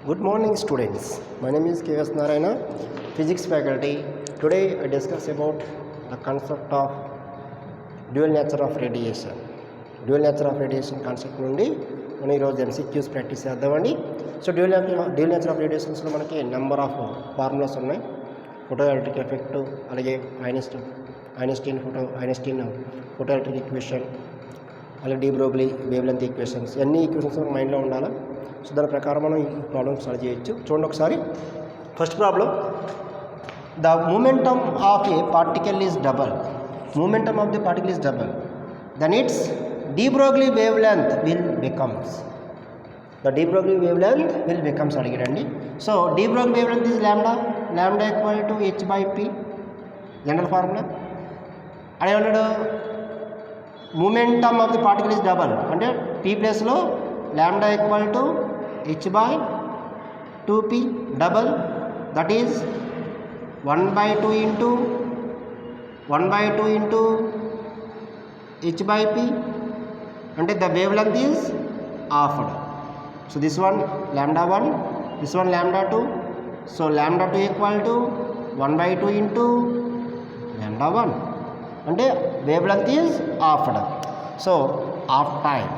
Good morning, students. My name is K.S. Narayana, Physics faculty. Today I discuss about the concept of dual nature of radiation. Dual nature of radiation concept నుండి మనం ఈరోజు MCQs practice చేద్దామండి. So dual nature of radiationsలో మనకి number of formulas ఉన్నాయి. Photo electric effect, అలాగే Einstein photo electric equation, అలాగే D Broglie wave length equations, అన్ని equations మన మైండ్లో ఉండాలి. సో దాని ప్రకారం మనం ఈ ప్రాబ్లమ్ సాల్వ్ చేయొచ్చు. చూడండి ఒకసారి. First problem, the momentum of a particle is double. Momentum of the particle is double, then its de Broglie wavelength will becomes. The de Broglie wavelength will becomes అడిగాడండి. So de Broglie wavelength is lambda equal to h/p, general formula. అడిగాడు momentum of the particle is double అంటే p ప్లేస్లో lambda equal to h/2p double, that is 1/2 into h/p, అంటే the wavelength is halved. So this one lambda 1, this one lambda 2. So lambda 2 equal to 1/2 into lambda 1, అంటే wavelength is halved. So half time,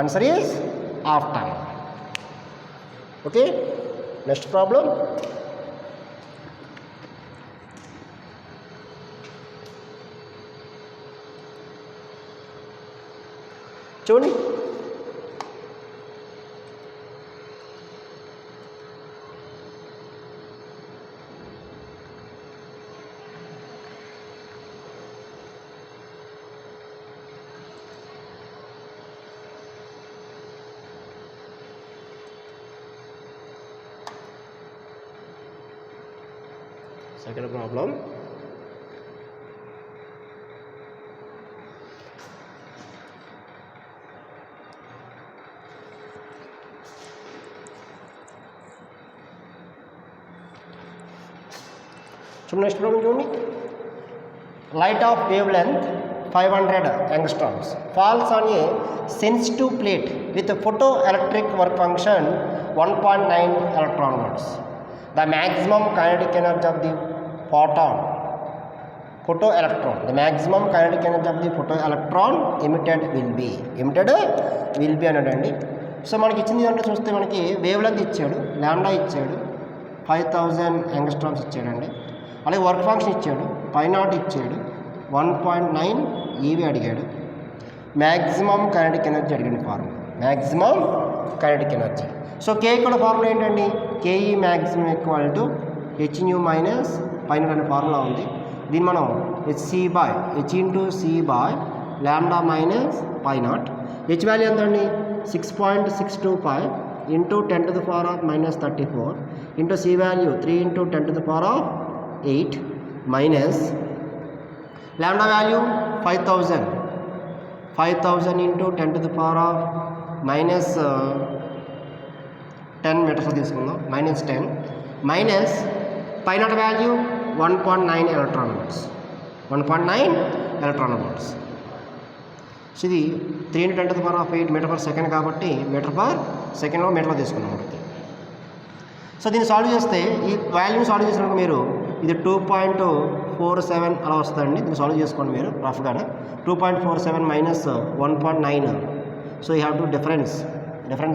answer is half time. Okay, next problem. చూడండి, second problem. Next problem చూడండి. Light of wavelength 500 angstroms falls on a sensitive plate with photoelectric work function 1.9 electron volts. The maximum kinetic energy of the photoelectron, the maximum kinetic energy of the photoelectron emitted will be అన్నాడండి. So మనకి ఇచ్చింది అంటే చూస్తే మనకి wave length ఇచ్చాడు, lambda ఇచ్చాడు, 5000 angstroms ఇచ్చాడండి. అలాగే వర్క్ ఫంక్షన్ ఇచ్చాడు, π0 ఇచ్చాడు, 1.9 ఈవి అడిగాడు. మ్యాక్సిమం కైనెటిక్ ఎనర్జీ అడిగాడు formula, maximum kinetic energy. So K ఇక్కడ ఫార్ములా ఏంటండి, KE maximum equal to H nu minus π0 అనే ఫార్ములా ఉంది. దీన్ని మనం h into C by lambda minus π0. H value ఎంత అండి, 6.625 into 10⁻⁻34 into C value 3 into 10⁸8 minus lambda value 5000 into 10⁻10 metres తీసుకుందాం, -10 minus π0 value 1.9 electron volts, 1.9 electron volts. So ఇది 3 into 10⁸8 metre per second కాబట్టి metre per సెకండ్లో మీటర్లో తీసుకున్నాం మనకి. So దీన్ని solve చేస్తే ఈ వాల్యూని సాల్వ్ చేసినప్పుడు మీరు ఇది 2.47 అలా వస్తుందండి. దీన్ని సాల్వ్ చేసుకోండి మీరు రఫ్గానే. 2.47 minus 1.9. So you have to difference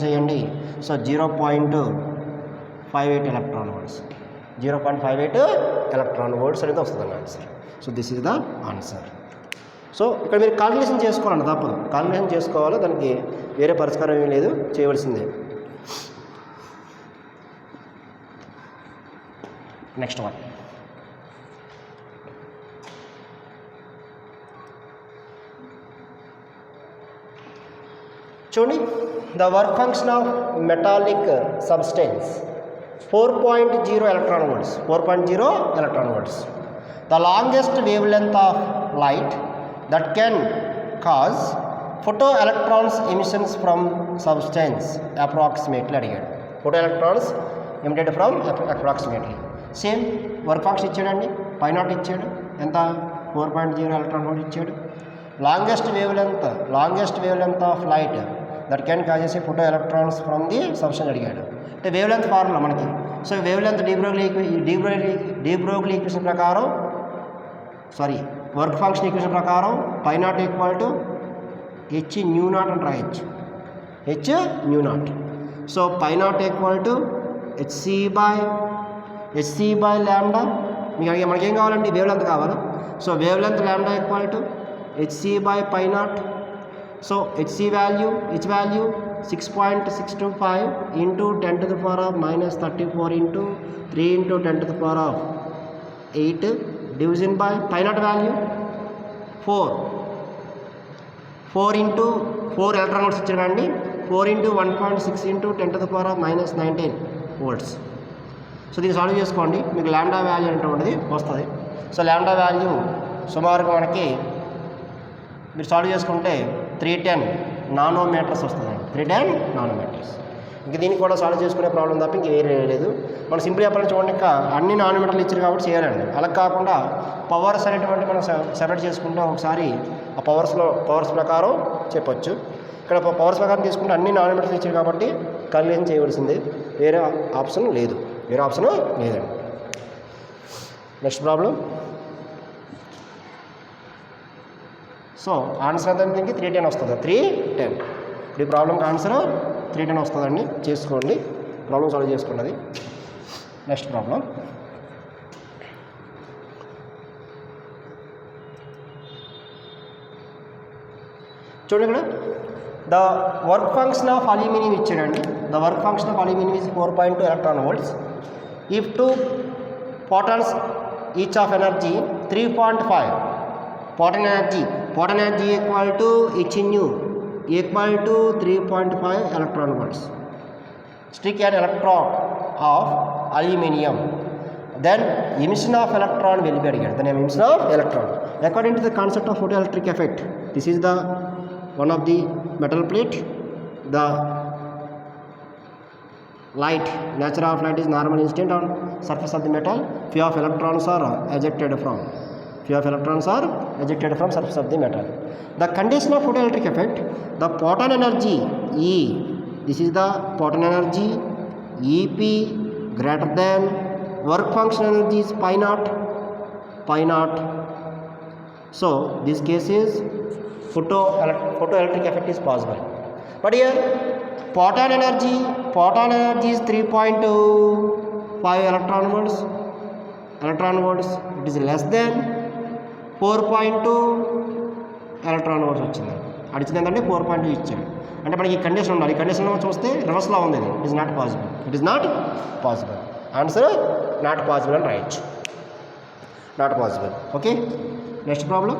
చేయండి. So 0.58 electron volts, 0.58 electron volts అనేది వస్తుందండి answer. So this is the answer. So ఇక్కడ మీరు కాల్కులేషన్ చేసుకోవాలండి, తప్పదు, కాల్కులేషన్ చేసుకోవాలి, దానికి వేరే పరిష్కారం ఏమీ లేదు, చేయవలసిందే. Next one. చూడండి, the work function of metallic substance 4.0 electron volts, 4.0 electron volts. The longest wavelength of light that can cause photoelectrons emissions from substance approximately అడిగాడు. photoelectrons emitted from approximately. Same work function ఇచ్చాడండి, π0 ఇచ్చాడు, ఎంత 4.0 electron volt ఇచ్చాడు. Longest wavelength of light that can causes a photoelectrons from the substance అడిగాడు. అంటే wavelength formula మనకి. So wavelength de Broglie equation ప్రకారం work function equation ప్రకారం pi not equal to h nu not అని రాయొచ్చు. H nu not. So pi not equal to h c by lambda. మనకేం కావాలండి? Wavelength కావాలి. So wavelength lambda equal to h c by pi naught. So h value 6.625 into 10 to the power of minus 34 into 3 into 10 to the power of 8 division by pi naught value 4 into 4 electron volts ఇచ్చాడండి. 4 into 1.6 into 10 to the power of minus 19 volts. So దీన్ని solve చేసుకోండి, మీకు ల్యాండా value అంటే ఉంటుంది వస్తుంది. So ల్యాండా value సుమారుగా మనకి మీరు సాల్వ్ చేసుకుంటే 310 నానోమీటర్స్ వస్తుందండి. 310 నానోమీటర్స్. ఇంక దీనికి కూడా సాల్వ్ చేసుకునే ప్రాబ్లం తప్ప ఇంక వేరే లేదు. మనం సింపుల్ చెప్పాలని చూడండి, ఇంకా అన్ని నానోమీటర్లు ఇచ్చారు కాబట్టి చేయాలండి. అలా కాకుండా పవర్స్ అనేటువంటి మనం సెపరేట్ చేసుకుంటే ఒకసారి ఆ పవర్స్ ప్రకారం చెప్పొచ్చు. ఇక్కడ పవర్స్ ప్రకారం తీసుకుంటే అన్ని నానోమీటర్స్ ఇచ్చారు కాబట్టి కన్వర్జన్ చేయవలసిందే, వేరే ఆప్షన్ లేదండి. Next problem. సో ఆన్సర్ ఎంత దీనికి 310 వస్తుంది. 310 ఈ ప్రాబ్లంకి ఆన్సర్ 310 వస్తుందండి. చేసుకోండి, ప్రాబ్లం సాల్వ్ చేసుకున్నది. Next problem. చూడండి, ఇక్కడ the work function of aluminium ఇచ్చాడండి. The work function of aluminium is 4.2 electron volts. If 2 photons each of energy 3.5 photon energy equal to h nu equal to 3.5 electron volts. Strike an electron of aluminium, then emission of electron will be again. The emission of electron according to the concept of photoelectric effect. This is the one of the metal plate. The light, nature of light is normal instant on surface of the metal. Few of electrons are ejected from surface of the metal. The condition of photoelectric effect, the photon energy E, this is the photon energy, EP greater than work function energy is pi naught. So this case is photoelectric effect is possible. But here photon energy is 3.5 electron volts. It is less than 4.2 electron volts వచ్చింది. అడిచింది ఏంటంటే 4.2 ఇచ్చాడు. అంటే మనకి ఈ condition ఉండాలి. ఈ condition చూస్తే రివర్స్లో ఉంది. It is not possible. Answer not possible అని రాయొచ్చు. Not possible. Okay, next problem.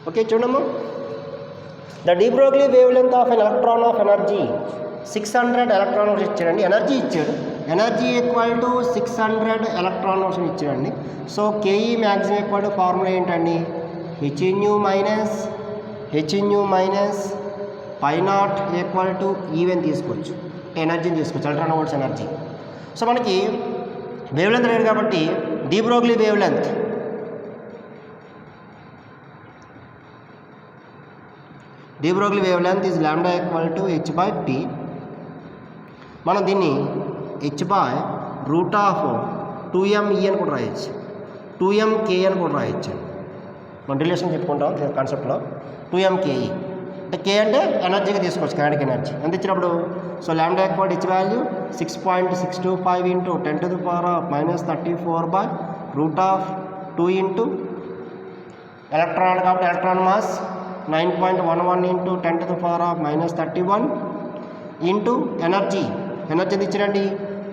Okay, చూడమ్మా. The de Broglie wavelength of an electron of energy 600 electron volts ఇచ్చాడండి. ఎనర్జీ ఇచ్చాడు. Energy equal to 600 electron volts ఇచ్చాడండి. So KE maximum equal to formula ఏంటండి? H nu minus pi not equal to even తీసుకోవచ్చు, ఎనర్జీని తీసుకోవచ్చు, electron volts energy. So మనకి wavelength లేదు కాబట్టి de Broglie wave length is lambda equal to h by t. మనం దీన్ని h by root of 2m e అని కూడా రాయొచ్చు, 2mk అని కూడా రాయొచ్చు. మనం రిలేషన్ చెప్పుకుంటాం కాన్సెప్ట్లో 2mke. అంటే k అంటే ఎనర్జీగా తీసుకోవచ్చు, కైనెటిక్ ఎనర్జీ ఎంత ఇచ్చినప్పుడు. So lambda equal to h value 6.625 into 10 to the power of minus 34 by root of 2 into electron కాబట్టి electron mass 9.11 into 10 to the power of minus 31 into energy ఇచ్చినండి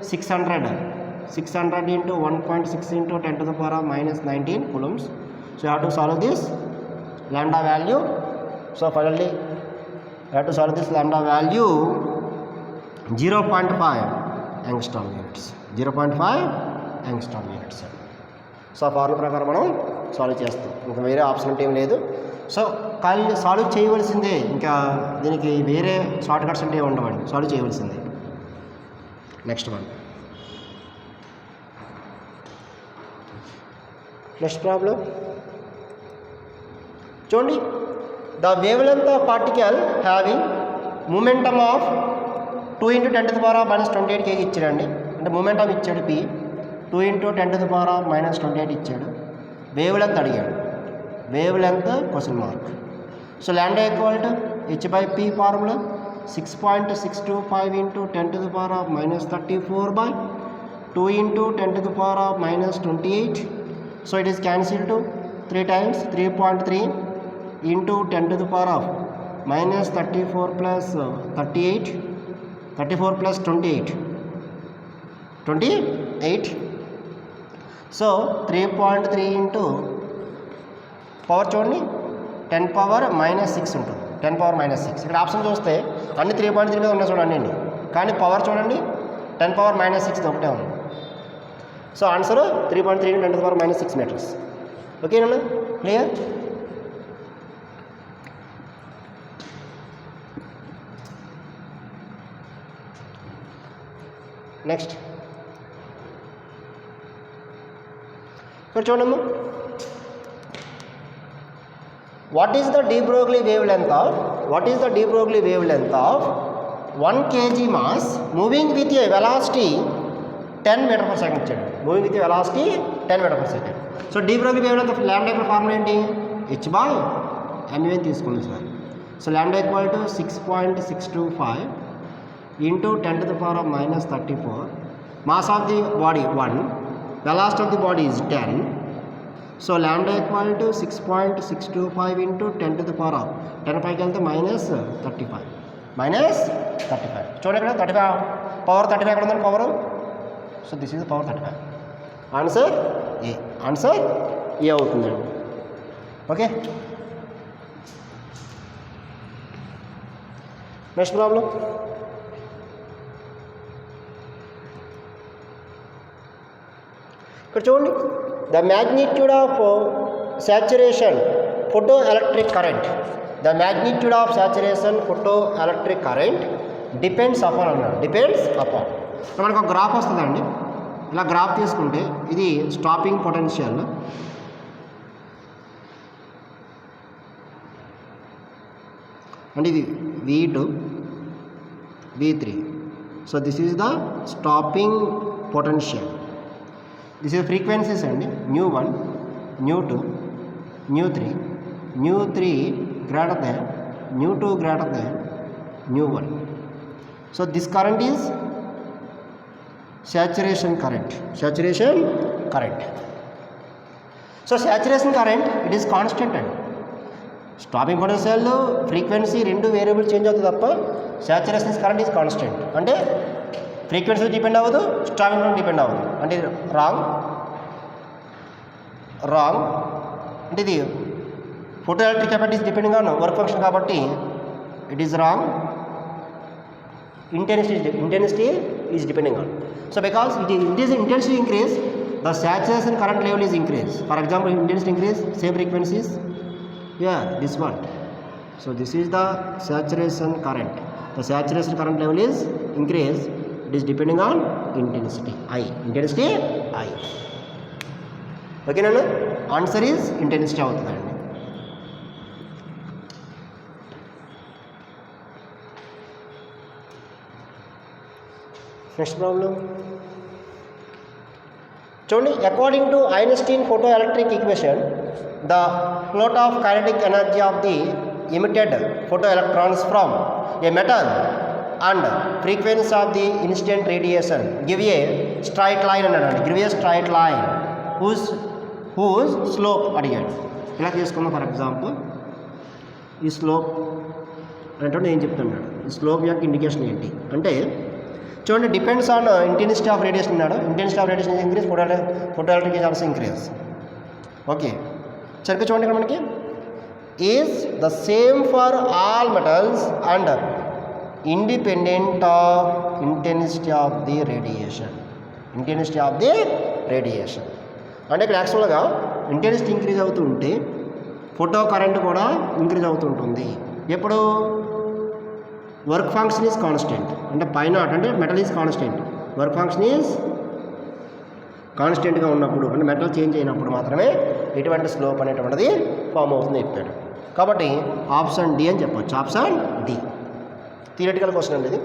600 into 1.6 into 10 to the power of minus 19 coulombs. So you have to solve this lambda value. So finally you have to solve this lambda value 0.5 angstrom units. So ఆ formula ప్రకారం మనం solve చేస్తాం. ఇంకా వేరే option అంటే ఏం లేదు. So solve చేయవలసిందే, ఇంకా దీనికి వేరే షార్ట్ కట్స్ అంటే ఉండవండి, సాల్వ్ చేయవలసిందే. నెక్స్ట్ వన్, నెక్స్ట్ ప్రాబ్లం చూడండి. The wavelength of particle having momentum of 2 × 10⁻⁻28 kg ఇచ్చాడండి. అంటే మూమెంటమ్ ఇచ్చాడు P, 2 × 10⁻⁻28 ఇచ్చాడు. వేవ్ లెంత్ అడిగాడు, wavelength question mark. So lambda equal to h/p formula 6.625 × 10⁻⁻34 2 × 10⁻⁻28. So it is cancelled to 3 times, 3.3 into 10⁻⁻34 plus 38, 34 plus 28. So 3.3 into power చూడండి 10⁻⁻6 ఉంటుంది, 10⁻⁻6. ఇక్కడ option చూస్తే అన్ని 3.3 మీద ఉన్నాయి చూడండి అండి, కానీ పవర్ చూడండి 10⁻⁻6 ఒకటే ఉంది. So answer 3.3 × 10⁻⁻6 metres. ఓకేనా, క్లియర్? నెక్స్ట్ ఇక్కడ చూడమ్మా, what is the de Broglie wavelength of 1 kg mass moving with a velocity 10 meter per second ఇచ్చాడు. Moving with velocity 10 meter per second. So de Broglie wavelength of lambda యొక్క formula ఏంటి? h/mv తీసుకుంది sir. So lambda equal to 6.625 into 10⁻⁻34. Mass of the body 1, velocity of the body is 10. So lambda equal to 6.625 into 10 పైకి వెళ్తే -35. చూడండి ఇక్కడ 35 power 35 ఎక్కడ ఉందండి power. So this is power 35. Answer A అవుతుందండి. Okay, next problem. ఇక్కడ చూడండి, the magnitude of saturation photoelectric current, depends upon అన్నాడు. డిపెండ్స్ అపాన్ మనకు ఒక గ్రాఫ్ వస్తుందండి. ఇలా గ్రాఫ్ తీసుకుంటే ఇది స్టాపింగ్ పొటెన్షియల్, అంటే ఇది V2 V3. So this is the stopping potential. This is frequencies అండి, 𝜇1, 𝜇2, 𝜇3, 𝜇3 greater than, 𝜇2 greater than 𝜇1. So this current is saturation current. So saturation current, it is constant అండి. Stopping potential frequency రెండు variable change అవుతుంది తప్ప saturation current is constant. అంటే frequency depend అవ్వదు, stopping point depend అవ్వదు. అంటే wrong అంటే ఇది photoelectric capacity is depending on work function కాబట్టి it is wrong. intensity is depending on. So because it is intensity increase, the saturation current level is increase. For example, intensity increase, same frequencies, yeah, this one. So this is the saturation current. The saturation current level is increase. It is depending on intensity I. Okay, nana? Answer is intensity avutundandi. Next problem. చూడండి, according to Einstein photo electric equation, the float of kinetic energy of the emitted photo electrons from a metal and frequency of the incident radiation give a straight line అన్నాడు. give a straight line whose slope అడిగాడు. ఇలా తీసుకుందాం. For example ఈ slope అంటే ఏం చెప్తున్నాడు, ఈ slope యొక్క ఇండికేషన్ ఏంటి అంటే చూడండి, depends on intensity of radiation అన్నాడు. Intensity of radiation increase, photoelectric is also increase. Okay, సరిగ్గా చూడండి ఇక్కడ మనకి is the same for all metals and independent of intensity of the radiation. అంటే ఇక్కడ యాక్చువల్గా ఇంటెన్సిటీ ఇంక్రీజ్ అవుతూ ఉంటే ఫోటో కరెంట్ కూడా ఇంక్రీజ్ అవుతుంటుంది. ఎప్పుడు వర్క్ ఫంక్షన్ ఈజ్ కాన్స్టెంట్, అంటే పై నాట్ అంటే metal is constant, work function is కాన్స్టెంట్గా ఉన్నప్పుడు, అంటే మెటల్ చేంజ్ అయినప్పుడు మాత్రమే ఎటువంటి స్లోప్ అనేటువంటిది ఫామ్ అవుతుంది చెప్పాడు. కాబట్టి ఆప్షన్ డి అని చెప్పొచ్చు. ఆప్షన్ డి థియరిటికల్ క్వశ్చన్ అండి. ఇది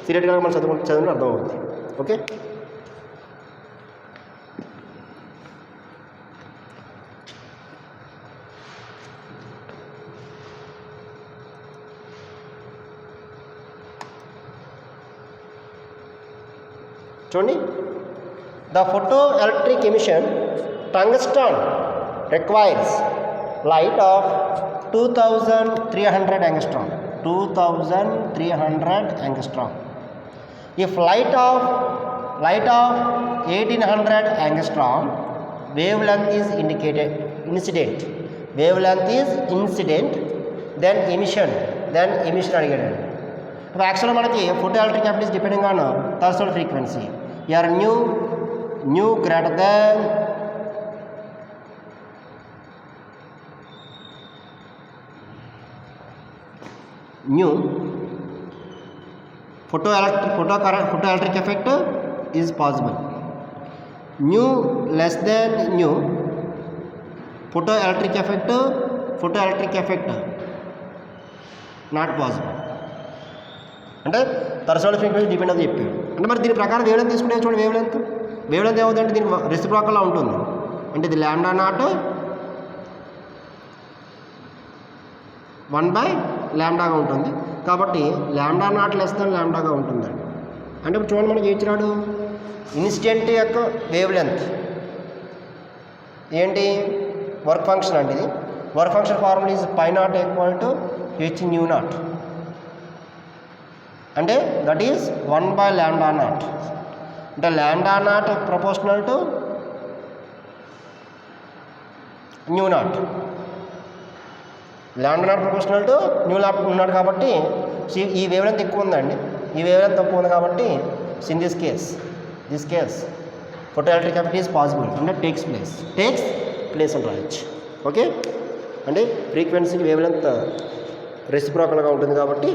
థియరిటికల్గా మనం చదివిన అర్థమవుతుంది. ఓకే, చూడండి. The photo electric emission tungsten requires light of 2300 angstrom. 2300 angstrom. If light of 1800 angstrom wavelength is incident, then emission అడిగాడు. ఇప్పుడు యాక్చువల్గా మనకి photoelectric apt is depending on threshold frequency. Your nu greater than new photoelectric effect is possible. New less than new photoelectric effect not possible. అంటే థర్సల్ frequency depend అది చెప్పాడు. అంటే మరి దీని ప్రకారం వేవ్ లెంత్ తీసుకుంటే చూడండి, వేవ్ లెంత్ ఏమవుతుందంటే దీని రెసిప్రోకల్లా ఉంటుంది. అంటే ఇది λ0 1/λగా ఉంటుంది. కాబట్టి λ0 లెస్ దాన్ λగా ఉంటుందండి. అంటే ఇప్పుడు చూడండి మనకి ఇచ్చినాడు ఇన్సిడెంట్ యొక్క వేవ్ లెంత్ ఏంటి, వర్క్ ఫంక్షన్ అండి. ఇది work function formula is π0 = h/0, అంటే దట్ ఈజ్ 1/λ0. అంటే λ0 ప్రపోర్షనల్ టు μ0, λ0 ప్రపోర్షనల్ టు μ0 ఉన్నాడు. కాబట్టి ఈ వేవ్ లెంత్ ఎక్కువ ఉందండి, ఈ వేవ్ లెంత్ తక్కువ ఉంది. కాబట్టి in this case photo electric activity is possible, అంటే టేక్స్ ప్లేస్ అని రాయొచ్చు. ఓకే, అంటే ఫ్రీక్వెన్సీకి వేవ్ లెంత్ రెసిప్రోకల్గా ఉంటుంది. కాబట్టి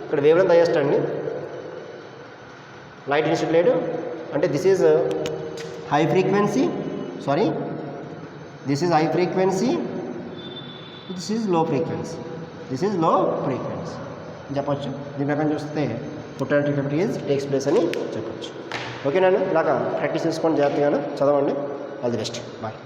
ఇక్కడ వేవ్ లెంత్ హైయెస్ట్ అండి, లైట్ ఇన్సిడెంట్. అంటే this is high frequency, this is high frequency, this is low frequency చెప్పచ్చు. దీని ప్రకారం చూస్తే photo electric activity is takes place అని చెప్పచ్చు. ఓకేనా, ఇలాగా ప్రాక్టీస్ చేసుకొని జాగ్రత్తగా చదవండి. All the best, bye.